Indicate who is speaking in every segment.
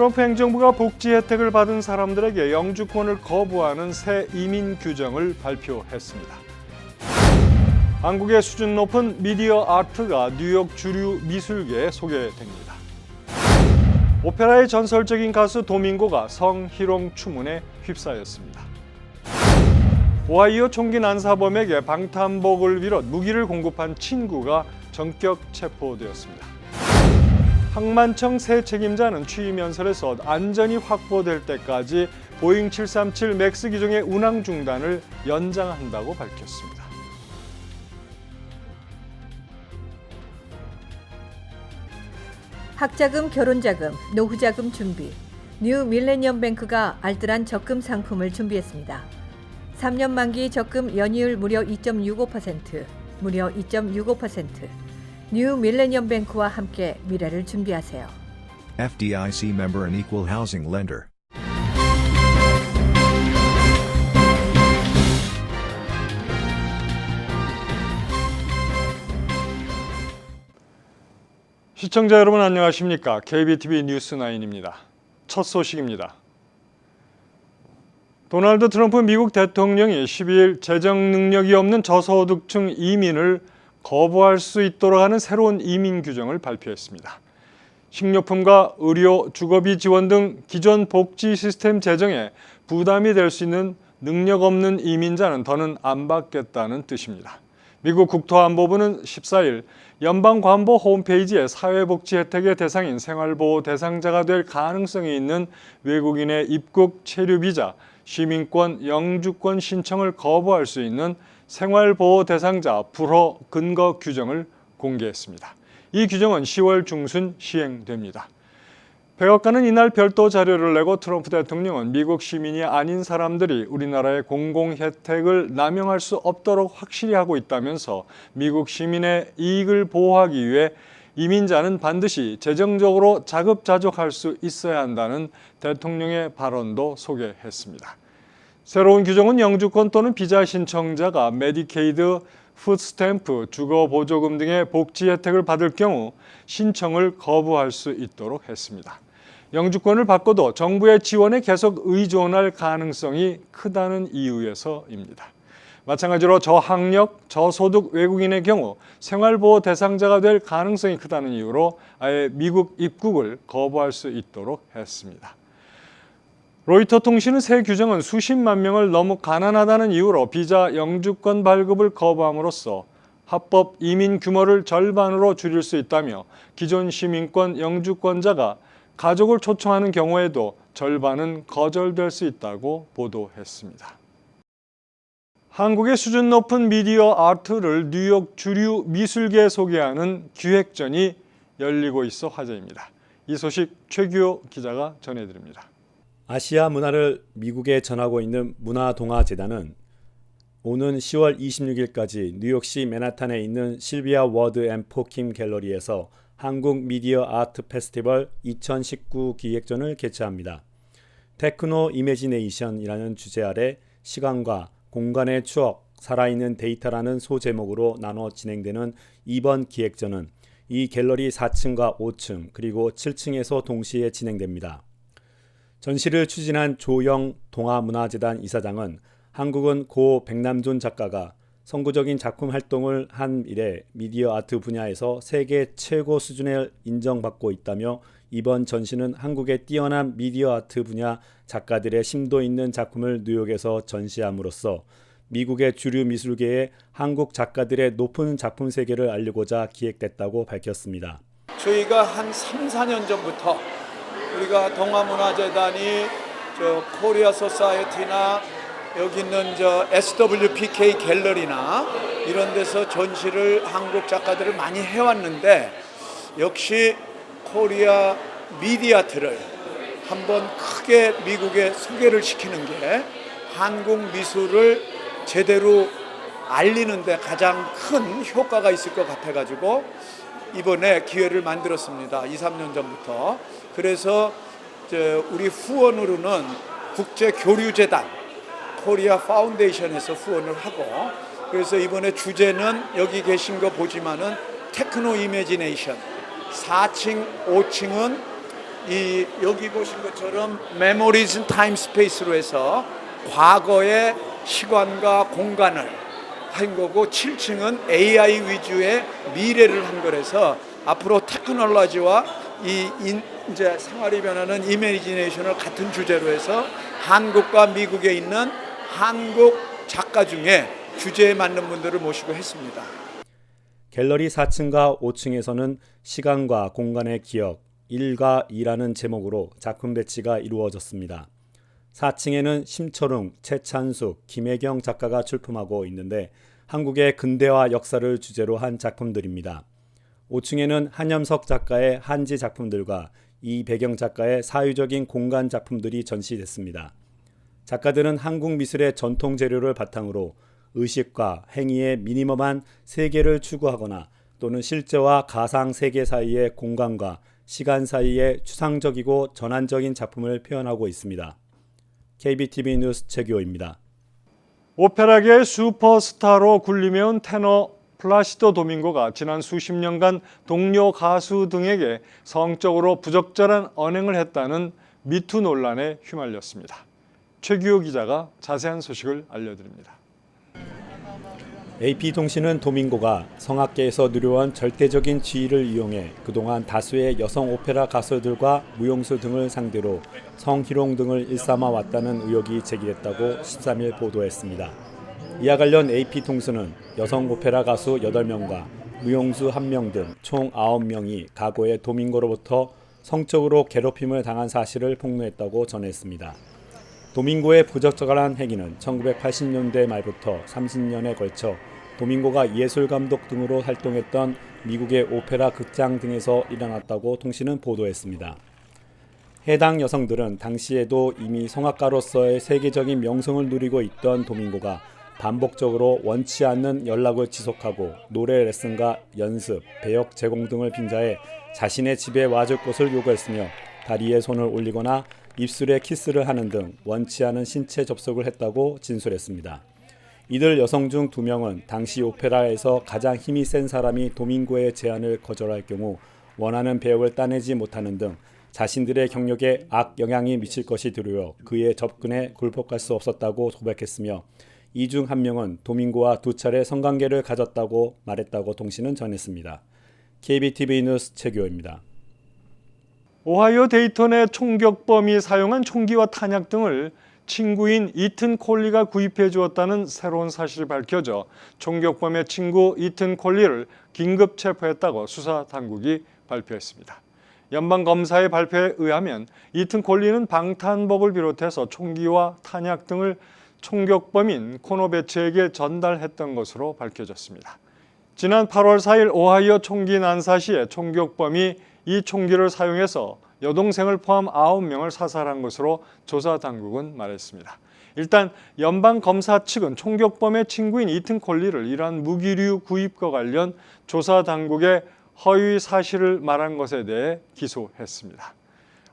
Speaker 1: 트럼프 행정부가 복지 혜택을 받은 사람들에게 영주권을 거부하는 새 이민 규정을 발표했습니다. 한국의 수준 높은 미디어 아트가 뉴욕 주류 미술계에 소개됩니다. 오페라의 전설적인 가수 도밍고가 성희롱 추문에 휩싸였습니다. 오하이오 총기 난사범에게 방탄복을 비롯 무기를 공급한 친구가 전격 체포되었습니다. 항만청 새 책임자는 취임 연설에서 안전이 확보될 때까지 보잉 737 맥스 기종의 운항 중단을 연장한다고 밝혔습니다.
Speaker 2: 학자금, 결혼자금, 노후자금 준비. 뉴 밀레니엄 뱅크가 알뜰한 적금 상품을 준비했습니다. 3년 만기 적금 연이율 무려 2.65%, 무려 2.65%. 뉴 밀레니엄 뱅크와 함께 미래를 준비하세요.
Speaker 3: FDIC member and equal housing lender.
Speaker 1: 시청자 여러분 안녕하십니까? KBTV 뉴스9입니다. 첫 소식입니다. 도널드 트럼프 미국 대통령이 12일 재정 능력이 없는 저소득층 이민을 거부할 수 있도록 하는 새로운 이민 규정을 발표했습니다. 식료품과 의료, 주거비 지원 등 기존 복지 시스템 재정에 부담이 될 수 있는 능력 없는 이민자는 더는 안 받겠다는 뜻입니다. 미국 국토안보부는 14일 연방관보 홈페이지에 사회복지 혜택의 대상인 생활보호 대상자가 될 가능성이 있는 외국인의 입국 체류비자, 시민권, 영주권 신청을 거부할 수 있는 생활보호 대상자 불허 근거 규정을 공개했습니다. 이 규정은 10월 중순 시행됩니다. 백악관은 이날 별도 자료를 내고 트럼프 대통령은 미국 시민이 아닌 사람들이 우리나라의 공공 혜택을 남용할 수 없도록 확실히 하고 있다면서 미국 시민의 이익을 보호하기 위해 이민자는 반드시 재정적으로 자급자족할 수 있어야 한다는 대통령의 발언도 소개했습니다. 새로운 규정은 영주권 또는 비자 신청자가 메디케이드, 푸드스탬프, 주거보조금 등의 복지 혜택을 받을 경우 신청을 거부할 수 있도록 했습니다. 영주권을 받고도 정부의 지원에 계속 의존할 가능성이 크다는 이유에서입니다. 마찬가지로 저학력, 저소득 외국인의 경우 생활보호 대상자가 될 가능성이 크다는 이유로 아예 미국 입국을 거부할 수 있도록 했습니다. 로이터 통신은 새 규정은 수십만 명을 너무 가난하다는 이유로 비자 영주권 발급을 거부함으로써 합법 이민 규모를 절반으로 줄일 수 있다며 기존 시민권 영주권자가 가족을 초청하는 경우에도 절반은 거절될 수 있다고 보도했습니다. 한국의 수준 높은 미디어 아트를 뉴욕 주류 미술계에 소개하는 기획전이 열리고 있어 화제입니다. 이 소식 최규호 기자가 전해드립니다.
Speaker 4: 아시아 문화를 미국에 전하고 있는 문화동아재단은 오는 10월 26일까지 뉴욕시 맨하탄에 있는 실비아 워드 앤 포킴 갤러리에서 한국 미디어 아트 페스티벌 2019 기획전을 개최합니다. 테크노 이매지네이션이라는 주제 아래 시간과 공간의 추억, 살아있는 데이터라는 소제목으로 나눠 진행되는 이번 기획전은 이 갤러리 4층과 5층 그리고 7층에서 동시에 진행됩니다. 전시를 추진한 조영 동아문화재단 이사장은 한국은 고 백남존 작가가 선구적인 작품 활동을 한 이래 미디어 아트 분야에서 세계 최고 수준을 인정받고 있다며 이번 전시는 한국의 뛰어난 미디어 아트 분야 작가들의 심도 있는 작품을 뉴욕에서 전시함으로써 미국의 주류 미술계에 한국 작가들의 높은 작품 세계를 알리고자 기획됐다고 밝혔습니다.
Speaker 5: 저희가 한 3, 4년 전부터 우리가 동아문화재단이 코리아 소사이어티나 여기 있는 SWPK 갤러리나 이런 데서 전시를 한국 작가들을 많이 해왔는데 역시 코리아 미디어아트를 한번 크게 미국에 소개를 시키는 게 한국 미술을 제대로 알리는 데 가장 큰 효과가 있을 것 같아가지고 이번에 기회를 만들었습니다. 2, 3년 전부터. 그래서 우리 후원으로는 국제교류재단 코리아 파운데이션에서 후원을 하고 그래서 이번에 주제는 여기 계신 거 보지만은 테크노 이매지네이션 4층, 5층은 여기 보신 것처럼 메모리즈 타임 스페이스로 해서 과거의 시간과 공간을 한 거고 7층은 AI 위주의 미래를 한 거라서 앞으로 테크놀로지와 이제 생활이 변하는 이미지네이션을 같은 주제로 해서 한국과 미국에 있는 한국 작가 중에 주제에 맞는 분들을 모시고 했습니다.
Speaker 4: 갤러리 4층과 5층에서는 시간과 공간의 기억, 1과 2라는 제목으로 작품 배치가 이루어졌습니다. 4층에는 심철웅, 최찬숙, 김혜경 작가가 출품하고 있는데 한국의 근대화 역사를 주제로 한 작품들입니다. 5층에는 한염석 작가의 한지 작품들과 이배경 작가의 사유적인 공간 작품들이 전시됐습니다. 작가들은 한국 미술의 전통 재료를 바탕으로 의식과 행위의 미니멈한 세계를 추구하거나 또는 실제와 가상 세계 사이의 공간과 시간 사이의 추상적이고 전환적인 작품을 표현하고 있습니다. KBTV 뉴스 최규호입니다.
Speaker 1: 오페라계의 슈퍼스타로 군림해온 테너 플라시도 도밍고가 지난 수십 년간 동료 가수 등에게 성적으로 부적절한 언행을 했다는 미투 논란에 휘말렸습니다. 최규호 기자가 자세한 소식을 알려드립니다.
Speaker 4: AP통신은 도밍고가 성악계에서 누려온 절대적인 지위를 이용해 그동안 다수의 여성 오페라 가수들과 무용수 등을 상대로 성희롱 등을 일삼아 왔다는 의혹이 제기됐다고 13일 보도했습니다. 이와 관련 AP통신은 여성 오페라 가수 8명과 무용수 1명 등 총 9명이 과거에 도밍고로부터 성적으로 괴롭힘을 당한 사실을 폭로했다고 전했습니다. 도밍고의 부적절한 행위는 1980년대 말부터 30년에 걸쳐 도밍고가 예술감독 등으로 활동했던 미국의 오페라 극장 등에서 일어났다고 통신은 보도했습니다. 해당 여성들은 당시에도 이미 성악가로서의 세계적인 명성을 누리고 있던 도밍고가 반복적으로 원치 않는 연락을 지속하고 노래 레슨과 연습, 배역 제공 등을 빙자해 자신의 집에 와줄 것을 요구했으며 다리에 손을 올리거나 입술에 키스를 하는 등 원치 않은 신체 접촉을 했다고 진술했습니다. 이들 여성 중 2명은 당시 오페라에서 가장 힘이 센 사람이 도밍고의 제안을 거절할 경우 원하는 배역을 따내지 못하는 등 자신들의 경력에 악영향이 미칠 것이 두려워 그의 접근에 굴복할 수 없었다고 고백했으며 이 중 1명은 도밍고와 2차례 성관계를 가졌다고 말했다고 통신은 전했습니다. KBTV 뉴스 최규호입니다.
Speaker 1: 오하이오 데이턴의 총격범이 사용한 총기와 탄약 등을 친구인 이튼 콜리가 구입해 주었다는 새로운 사실이 밝혀져 총격범의 친구 이튼 콜리를 긴급 체포했다고 수사 당국이 발표했습니다. 연방검사의 발표에 의하면 이튼 콜리는 방탄복을 비롯해서 총기와 탄약 등을 총격범인 코노 베츠에게 전달했던 것으로 밝혀졌습니다. 지난 8월 4일 오하이오 총기 난사 시에 총격범이 이 총기를 사용해서 여동생을 포함 9명을 사살한 것으로 조사 당국은 말했습니다. 일단 연방검사 측은 총격범의 친구인 이튼 콜리를 이러한 무기류 구입과 관련 조사 당국에 허위 사실을 말한 것에 대해 기소했습니다.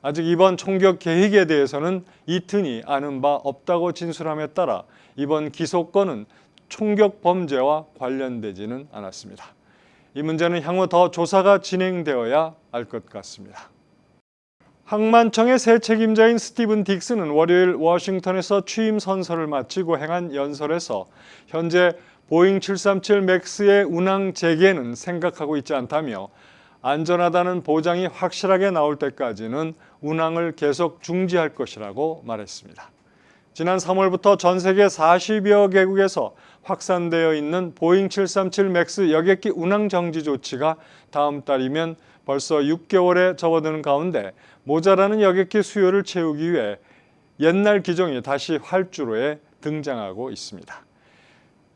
Speaker 1: 아직 이번 총격 계획에 대해서는 이튼이 아는 바 없다고 진술함에 따라 이번 기소건은 총격 범죄와 관련되지는 않았습니다. 이 문제는 향후 더 조사가 진행되어야 알 것 같습니다. 항만청의 새 책임자인 스티븐 딕스는 월요일 워싱턴에서 취임 선서를 마치고 행한 연설에서 현재 보잉 737 맥스의 운항 재개는 생각하고 있지 않다며 안전하다는 보장이 확실하게 나올 때까지는 운항을 계속 중지할 것이라고 말했습니다. 지난 3월부터 전 세계 40여 개국에서 확산되어 있는 보잉 737 맥스 여객기 운항 정지 조치가 다음 달이면 벌써 6개월에 접어드는 가운데 모자라는 여객기 수요를 채우기 위해 옛날 기종이 다시 활주로에 등장하고 있습니다.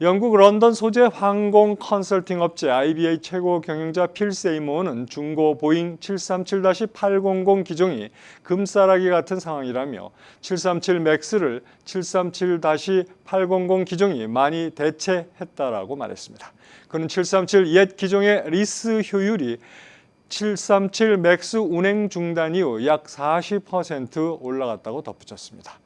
Speaker 1: 영국 런던 소재 항공 컨설팅 업체 IBA 최고 경영자 필 세이모어는 중고 보잉 737-800 기종이 금싸라기 같은 상황이라며 737 맥스를 737-800 기종이 많이 대체했다라고 말했습니다. 그는 737 옛 기종의 리스 효율이 737 맥스 운행 중단 이후 약 40% 올라갔다고 덧붙였습니다.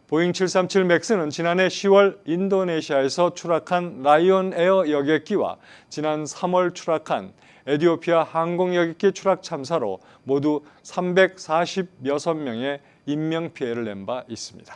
Speaker 1: 보잉 737 맥스는 지난해 10월 인도네시아에서 추락한 라이온 에어 여객기와 지난 3월 추락한 에티오피아 항공여객기 추락 참사로 모두 346명의 인명피해를 낸 바 있습니다.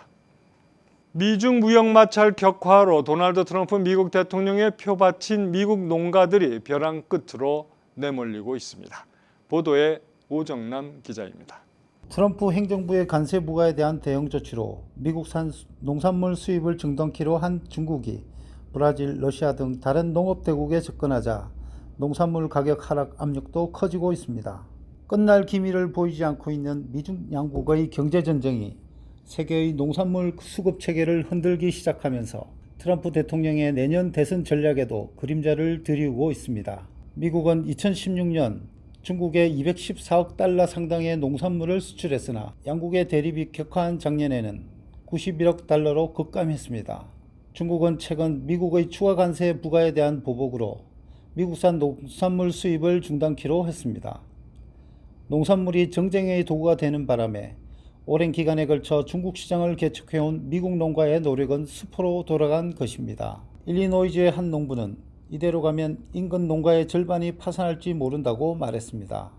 Speaker 1: 미중 무역 마찰 격화로 도널드 트럼프 미국 대통령의 표 바친 미국 농가들이 벼랑 끝으로 내몰리고 있습니다. 보도에 오정남 기자입니다.
Speaker 6: 트럼프 행정부의 관세 부과에 대한 대응 조치로 미국산 농산물 수입을 중단키로 한 중국이 브라질, 러시아 등 다른 농업대국에 접근하자 농산물 가격 하락 압력도 커지고 있습니다. 끝날 기미를 보이지 않고 있는 미중 양국의 경제전쟁이 세계의 농산물 수급 체계를 흔들기 시작하면서 트럼프 대통령의 내년 대선 전략에도 그림자를 들이우고 있습니다. 미국은 2016년 중국에 214억 달러 상당의 농산물을 수출했으나 양국의 대립이 격화한 작년에는 91억 달러로 급감했습니다. 중국은 최근 미국의 추가 관세 부과에 대한 보복으로 미국산 농산물 수입을 중단키로 했습니다. 농산물이 정쟁의 도구가 되는 바람에 오랜 기간에 걸쳐 중국 시장을 개척해온 미국 농가의 노력은 수포로 돌아간 것입니다. 일리노이주의 한 농부는 이대로 가면 인근 농가의 절반이 파산할지 모른다고 말했습니다.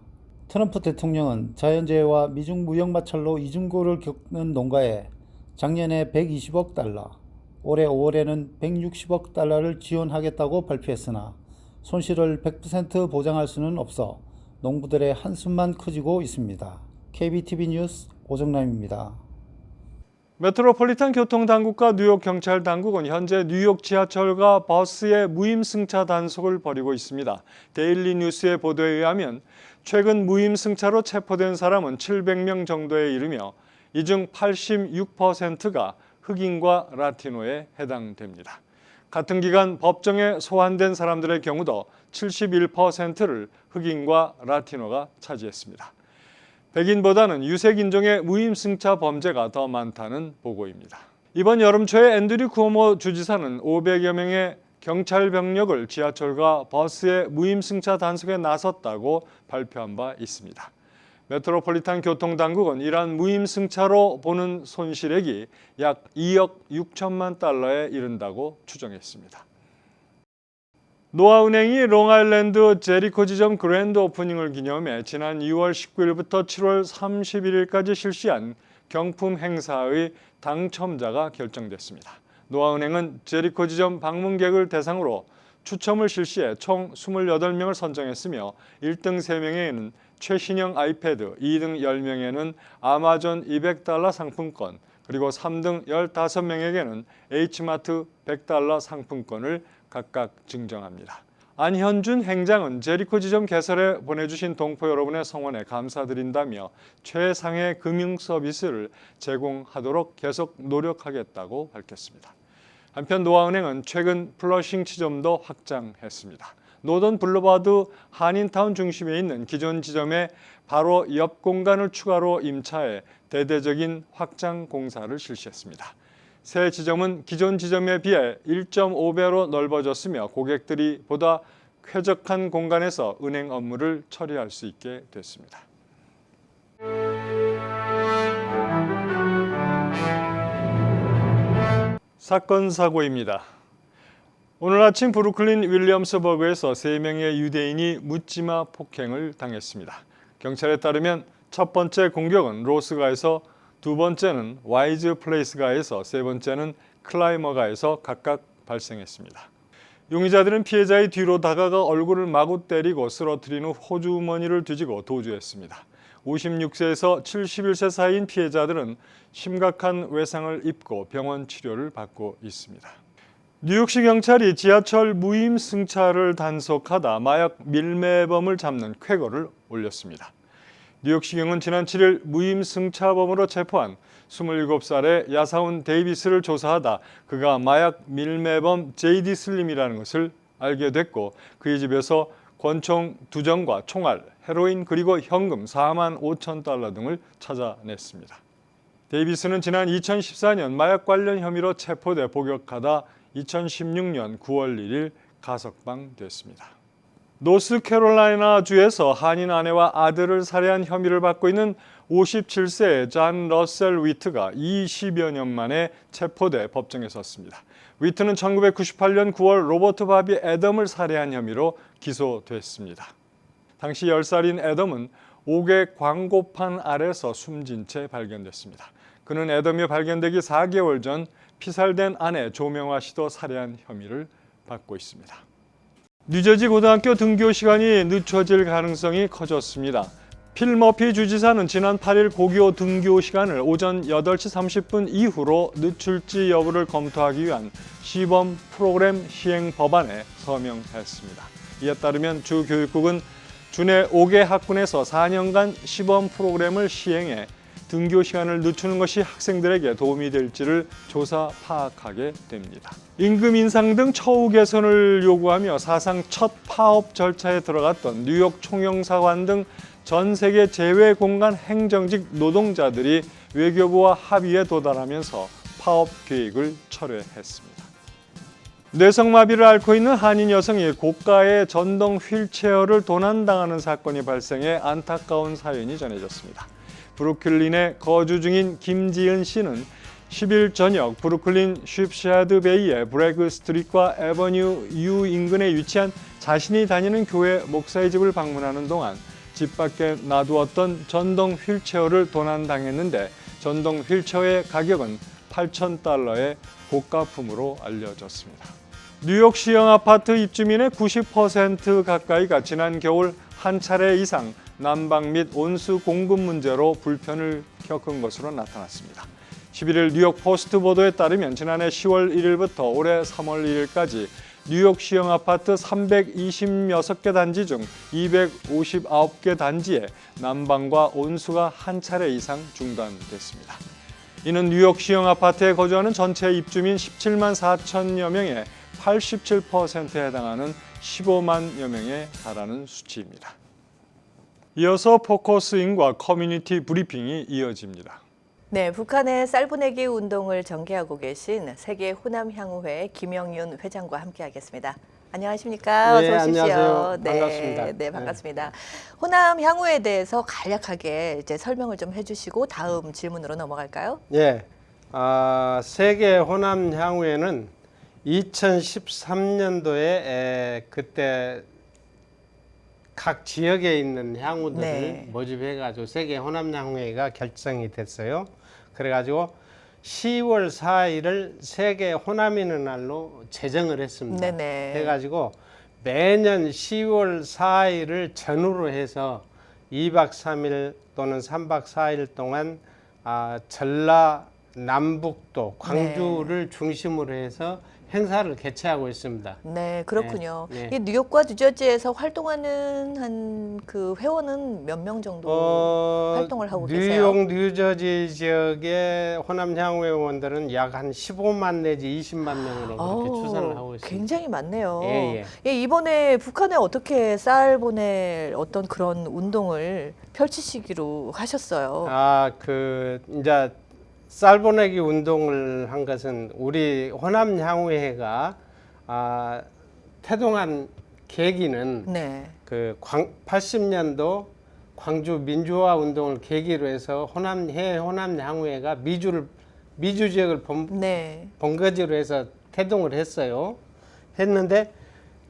Speaker 6: 트럼프 대통령은 자연재해와 미중 무역 마찰로 이중고를 겪는 농가에 작년에 120억 달러, 올해 5월에는 160억 달러를 지원하겠다고 발표했으나 손실을 100% 보장할 수는 없어 농부들의 한숨만 커지고 있습니다. KBTV 뉴스 오정남입니다.
Speaker 1: 메트로폴리탄 교통당국과 뉴욕 경찰 당국은 현재 뉴욕 지하철과 버스의 무임승차 단속을 벌이고 있습니다. 데일리 뉴스의 보도에 의하면 최근 무임승차로 체포된 사람은 700명 정도에 이르며 이 중 86%가 흑인과 라티노에 해당됩니다. 같은 기간 법정에 소환된 사람들의 경우도 71%를 흑인과 라티노가 차지했습니다. 백인보다는 유색인종의 무임승차 범죄가 더 많다는 보고입니다. 이번 여름 초에 앤드류 쿠오모 주지사는 500여 명의 경찰 병력을 지하철과 버스의 무임승차 단속에 나섰다고 발표한 바 있습니다. 메트로폴리탄 교통당국은 이러한 무임승차로 보는 손실액이 약 2억 6천만 달러에 이른다고 추정했습니다. 노아은행이 롱아일랜드 제리코 지점 그랜드 오프닝을 기념해 지난 2월 19일부터 7월 31일까지 실시한 경품 행사의 당첨자가 결정됐습니다. 노아은행은 제리코 지점 방문객을 대상으로 추첨을 실시해 총 28명을 선정했으며 1등 3명에는 최신형 아이패드, 2등 10명에는 아마존 $200 상품권, 그리고 3등 15명에게는 H마트 $100 상품권을 각각 증정합니다. 안현준 행장은 제리코 지점 개설에 보내주신 동포 여러분의 성원에 감사드린다며 최상의 금융 서비스를 제공하도록 계속 노력하겠다고 밝혔습니다. 한편 노아은행은 최근 플러싱 지점도 확장했습니다. 노던 블루바드 한인타운 중심에 있는 기존 지점에 바로 옆 공간을 추가로 임차해 대대적인 확장 공사를 실시했습니다. 새 지점은 기존 지점에 비해 1.5배로 넓어졌으며 고객들이 보다 쾌적한 공간에서 은행 업무를 처리할 수 있게 됐습니다. 사건 사고입니다. 오늘 아침 브루클린 윌리엄스버그에서 3명의 유대인이 묻지마 폭행을 당했습니다. 경찰에 따르면 첫 번째 공격은 로스가에서, 두 번째는 와이즈 플레이스가에서, 세 번째는 클라이머가에서 각각 발생했습니다. 용의자들은 피해자의 뒤로 다가가 얼굴을 마구 때리고 쓰러뜨린 후 호주머니를 뒤지고 도주했습니다. 56세에서 71세 사이인 피해자들은 심각한 외상을 입고 병원 치료를 받고 있습니다. 뉴욕시 경찰이 지하철 무임승차를 단속하다 마약 밀매범을 잡는 쾌거를 올렸습니다. 뉴욕시경은 지난 7일 무임승차범으로 체포한 27살의 야사운 데이비스를 조사하다 그가 마약 밀매범 제이디 슬림이라는 것을 알게 됐고 그의 집에서 권총 2정과 총알, 헤로인 그리고 현금 4만 5천 달러 등을 찾아냈습니다. 데이비스는 지난 2014년 마약 관련 혐의로 체포돼 복역하다 2016년 9월 1일 가석방됐습니다. 노스캐롤라이나주에서 한인 아내와 아들을 살해한 혐의를 받고 있는 57세의 잔 러셀 위트가 20여 년 만에 체포돼 법정에 섰습니다. 위트는 1998년 9월 로버트 바비 애덤을 살해한 혐의로 기소됐습니다. 당시 10살인 애덤은 옥의 광고판 아래서 숨진 채 발견됐습니다. 그는 애덤이 발견되기 4개월 전 피살된 아내 조명화 씨도 살해한 혐의를 받고 있습니다. 뉴저지 고등학교 등교 시간이 늦춰질 가능성이 커졌습니다. 필 머피 주지사는 지난 8일 고교 등교 시간을 오전 8시 30분 이후로 늦출지 여부를 검토하기 위한 시범 프로그램 시행 법안에 서명했습니다. 이에 따르면 주 교육국은 주내 5개 학군에서 4년간 시범 프로그램을 시행해 등교 시간을 늦추는 것이 학생들에게 도움이 될지를 조사 파악하게 됩니다. 임금 인상 등 처우 개선을 요구하며 사상 첫 파업 절차에 들어갔던 뉴욕 총영사관 등 전 세계 재외 공간 행정직 노동자들이 외교부와 합의에 도달하면서 파업 계획을 철회했습니다. 뇌성마비를 앓고 있는 한인 여성이 고가의 전동 휠체어를 도난당하는 사건이 발생해 안타까운 사연이 전해졌습니다. 브루클린에 거주 중인 김지은 씨는 10일 저녁 브루클린 쉽샤드 베이의 브래그 스트리트과 에버뉴 U 인근에 위치한 자신이 다니는 교회 목사의 집을 방문하는 동안 집 밖에 놔두었던 전동 휠체어를 도난당했는데 전동 휠체어의 가격은 $8,000의 고가품으로 알려졌습니다. 뉴욕시형 아파트 입주민의 90% 가까이가 지난 겨울 한 차례 이상 난방 및 온수 공급 문제로 불편을 겪은 것으로 나타났습니다. 11일 뉴욕 포스트 보도에 따르면 지난해 10월 1일부터 올해 3월 1일까지 뉴욕시형 아파트 326개 단지 중 259개 단지에 난방과 온수가 한 차례 이상 중단됐습니다. 이는 뉴욕시형 아파트에 거주하는 전체 입주민 17만 4천여 명의 87%에 해당하는 15만여 명에 달하는 수치입니다. 이어서 포커스인과 커뮤니티 브리핑이 이어집니다.
Speaker 2: 네, 북한의 쌀 보내기 운동을 전개하고 계신 세계 호남향후회 김영윤 회장과 함께하겠습니다. 안녕하십니까?
Speaker 7: 네,
Speaker 2: 어서 오십시오.
Speaker 7: 안녕하세요.
Speaker 2: 네,
Speaker 7: 반갑습니다.
Speaker 2: 네, 반갑습니다. 호남향후에 대해서 간략하게 이제 설명을 좀 해주시고 다음 질문으로 넘어갈까요?
Speaker 7: 예, 세계 호남 향후회는 2013년도에 그때 각 지역에 있는 향후들을
Speaker 2: 네.
Speaker 7: 모집해가지고 세계 호남 향후회가 결성이 됐어요. 그래가지고 10월 4일을 세계 호남인의 날로 제정을 했습니다.
Speaker 2: 네네.
Speaker 7: 해가지고 매년 10월 4일을 전후로 해서 2박 3일 또는 3박 4일 동안 전라, 남북도, 광주를 중심으로 해서 행사를 개최하고 있습니다.
Speaker 2: 네, 그렇군요.
Speaker 7: 네,
Speaker 2: 이 뉴욕과 뉴저지에서 활동하는 한 그 회원은 몇 명 정도 활동을 하고 계세요?
Speaker 7: 뉴욕, 뉴저지 지역의 호남 향후 회원들은 약 한 15만 내지 20만 명으로 그렇게 추산을 하고 있습니다.
Speaker 2: 굉장히 많네요.
Speaker 7: 예.
Speaker 2: 예, 이번에 북한에 어떻게 쌀 보낼 어떤 그런 운동을 펼치시기로 하셨어요?
Speaker 7: 이제 쌀 보내기 운동을 한 것은 우리 호남 향후회가 태동한 계기는
Speaker 2: 네.
Speaker 7: 그 80년도 광주 민주화 운동을 계기로 해서 호남 향후회가 미주 지역을
Speaker 2: 네.
Speaker 7: 본거지로 해서 태동을 했어요. 했는데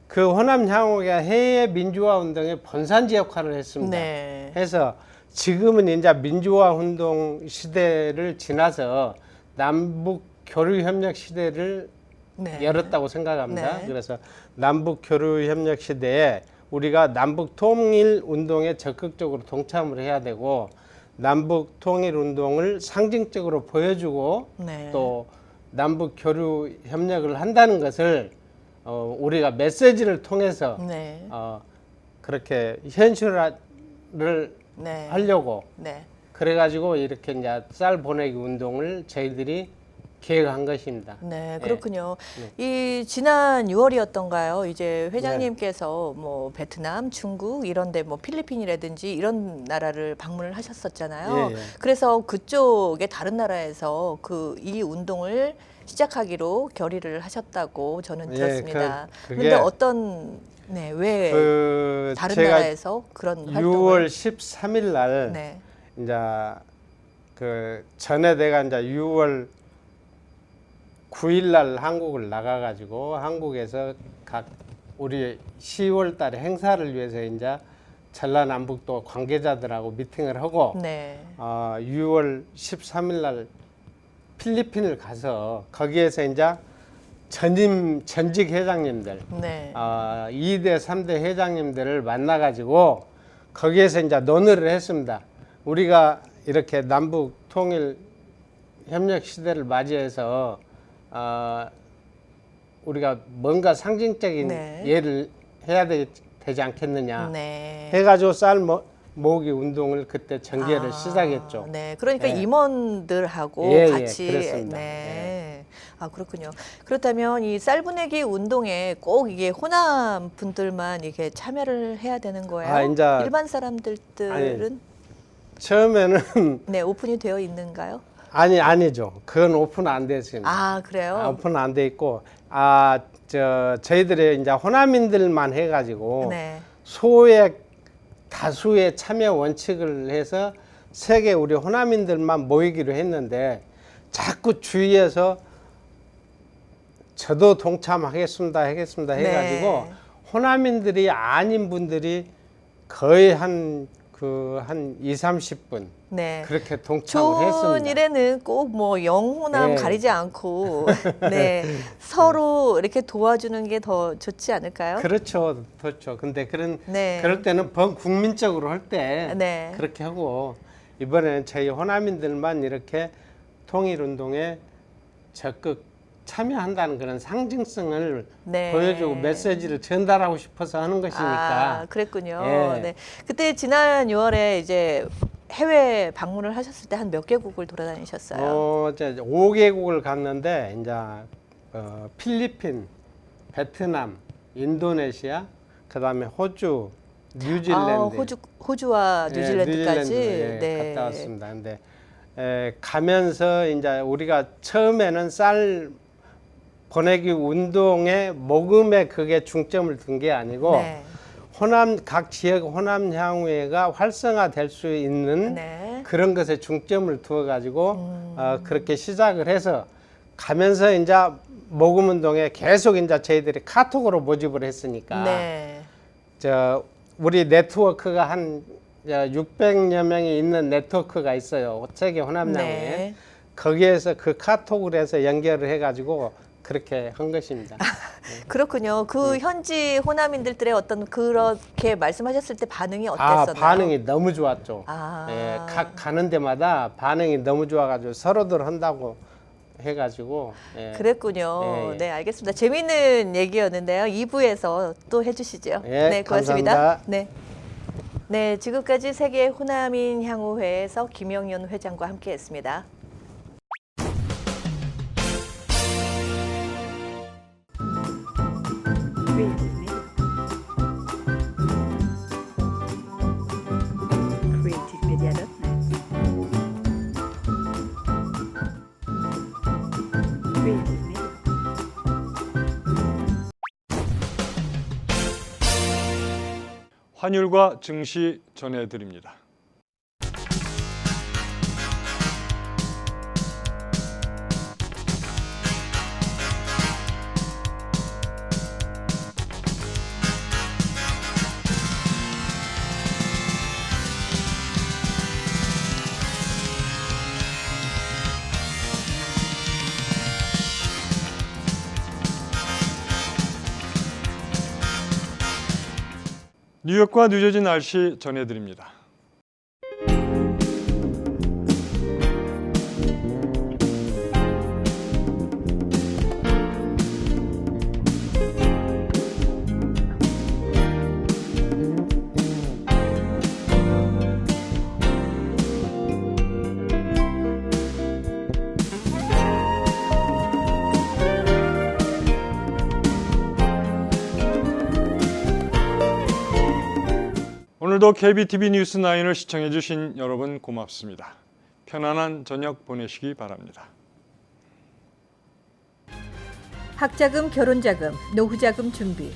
Speaker 7: 그 호남 향후회가 해외 민주화 운동의 본산지 역할을 했습니다.
Speaker 2: 네.
Speaker 7: 해서 지금은 이제 민주화 운동 시대를 지나서 남북 교류 협력 시대를
Speaker 2: 네.
Speaker 7: 열었다고 생각합니다.
Speaker 2: 네.
Speaker 7: 그래서 남북 교류 협력 시대에 우리가 남북 통일 운동에 적극적으로 동참을 해야 되고 남북 통일 운동을 상징적으로 보여주고
Speaker 2: 네.
Speaker 7: 또 남북 교류 협력을 한다는 것을 우리가 메시지를 통해서
Speaker 2: 네.
Speaker 7: 그렇게 현실화를
Speaker 2: 네.
Speaker 7: 하려고
Speaker 2: 네.
Speaker 7: 그래가지고 이렇게 이제 쌀 보내기 운동을 저희들이 계획한 것입니다.
Speaker 2: 네, 그렇군요. 이 지난 6월이었던가요? 이제 회장님께서 뭐 베트남, 중국 이런데 뭐 필리핀이라든지 이런 나라를 방문을 하셨었잖아요.
Speaker 7: 예.
Speaker 2: 그래서 그쪽의 다른 나라에서 이 운동을 시작하기로 결의를 하셨다고 저는
Speaker 7: 예,
Speaker 2: 들었습니다.
Speaker 7: 그게
Speaker 2: 그런데 왜 다른
Speaker 7: 제가
Speaker 2: 나라에서 그런
Speaker 7: 6월
Speaker 2: 활동을
Speaker 7: 13일 날
Speaker 2: 네.
Speaker 7: 이제 전에 내가 이제 6월 9일 날 한국을 나가가지고 한국에서 각 우리 10월 달에 행사를 위해서 이제 전라남북도 관계자들하고 미팅을 하고
Speaker 8: 네.
Speaker 7: 6월 13일 날 필리핀을 가서 거기에서 이제 전직 회장님들,
Speaker 8: 네.
Speaker 7: 2대, 3대 회장님들을 만나가지고 거기에서 이제 논의를 했습니다. 우리가 이렇게 남북 통일 협력 시대를 맞이해서 우리가 뭔가 상징적인
Speaker 8: 네.
Speaker 7: 예를 해야 되지 않겠느냐
Speaker 8: 네.
Speaker 7: 해가지고 쌀 모으기 운동을 그때 전개를 시작했죠.
Speaker 8: 네. 그러니까
Speaker 7: 예.
Speaker 8: 임원들하고
Speaker 7: 예, 예,
Speaker 8: 같이
Speaker 7: 그랬습니다.
Speaker 8: 네. 아, 그렇군요. 그렇다면 이 쌀 보내기 운동에 꼭 이게 호남 분들만 이게 참여를 해야 되는 거예요?
Speaker 7: 이제
Speaker 8: 일반 사람들은
Speaker 7: 처음에는
Speaker 8: 네, 오픈이 되어 있는가요?
Speaker 7: 아니죠. 그건 오픈 안 됐습니다.
Speaker 8: 아, 그래요?
Speaker 7: 오픈 안 돼 있고 저희들이 이제 호남인들만 해가지고
Speaker 8: 네.
Speaker 7: 소액 다수의 참여 원칙을 해서 세계 우리 호남인들만 모이기로 했는데 자꾸 주위에서 저도 동참하겠습니다 해가지고
Speaker 8: 네.
Speaker 7: 호남인들이 아닌 분들이 거의 한 2, 30분
Speaker 8: 네.
Speaker 7: 그렇게 동참을
Speaker 8: 좋은
Speaker 7: 했습니다.
Speaker 8: 일에는 꼭 뭐 영호남
Speaker 7: 네.
Speaker 8: 가리지 않고 네. 서로 이렇게 도와주는 게 더 좋지 않을까요?
Speaker 7: 그렇죠. 근데
Speaker 8: 네.
Speaker 7: 그럴 때는 국민적으로 할 때
Speaker 8: 네.
Speaker 7: 그렇게 하고 이번에는 저희 호남인들만 이렇게 통일운동에 적극 참여한다는 그런 상징성을
Speaker 8: 네.
Speaker 7: 보여주고 메시지를 전달하고 싶어서 하는 것이니까.
Speaker 8: 아, 그랬군요.
Speaker 7: 예.
Speaker 8: 네. 그때 지난 6월에 이제 해외 방문을 하셨을 때 한 몇 개국을 돌아다니셨어요?
Speaker 7: 이제 5개국을 갔는데 이제 필리핀, 베트남, 인도네시아, 그다음에 호주, 뉴질랜드.
Speaker 8: 호주와
Speaker 7: 예,
Speaker 8: 뉴질랜드까지
Speaker 7: 예, 갔다 왔습니다. 근데 가면서 이제 우리가 처음에는 쌀 보내기 운동의 모금에 그게 중점을 둔 게 아니고
Speaker 8: 네.
Speaker 7: 각 지역 호남 향후회가 활성화될 수 있는
Speaker 8: 네.
Speaker 7: 그런 것에 중점을 두어 가지고 그렇게 시작을 해서 가면서 이제 모금 운동에 계속 이제 저희들이 카톡으로 모집을 했으니까
Speaker 8: 네.
Speaker 7: 우리 네트워크가 한 600여 명이 있는 네트워크가 있어요. 세계 호남 향후회.
Speaker 8: 네.
Speaker 7: 거기에서 그 카톡을 해서 연결을 해가지고 그렇게 한 것입니다.
Speaker 8: 그렇군요. 그 현지 호남인들의 어떤 그렇게 말씀하셨을 때 반응이 어땠었나요?
Speaker 7: 반응이 너무 좋았죠.
Speaker 8: 아.
Speaker 7: 예, 각 가는 데마다 반응이 너무 좋아가지고 서로들 한다고 해가지고. 예.
Speaker 8: 그랬군요.
Speaker 7: 예, 예.
Speaker 8: 네, 알겠습니다. 재미있는 얘기였는데요. 2부에서 또 해주시죠.
Speaker 7: 예,
Speaker 8: 네, 고맙습니다.
Speaker 7: 감사합니다.
Speaker 8: 네. 네, 지금까지 세계 호남인 향후회에서 김영윤 회장과 함께했습니다.
Speaker 1: 환율과 증시 전해드립니다. 뉴욕과 뉴저지 날씨 전해드립니다. 오늘도 KBTV 뉴스9을 시청해주신 여러분 고맙습니다. 편안한 저녁 보내시기 바랍니다.
Speaker 2: 학자금, 결혼자금, 노후자금 준비.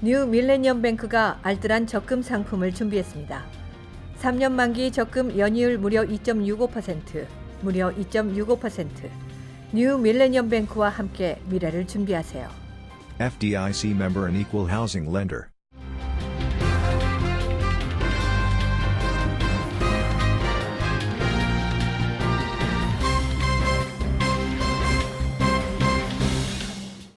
Speaker 2: 뉴 밀레니엄 뱅크가 알뜰한 적금 상품을 준비했습니다. 3년 만기 적금 연이율 무려 2.65%, 무려 2.65%. 뉴 밀레니엄 뱅크와 함께 미래를 준비하세요.
Speaker 3: FDIC member and equal housing lender.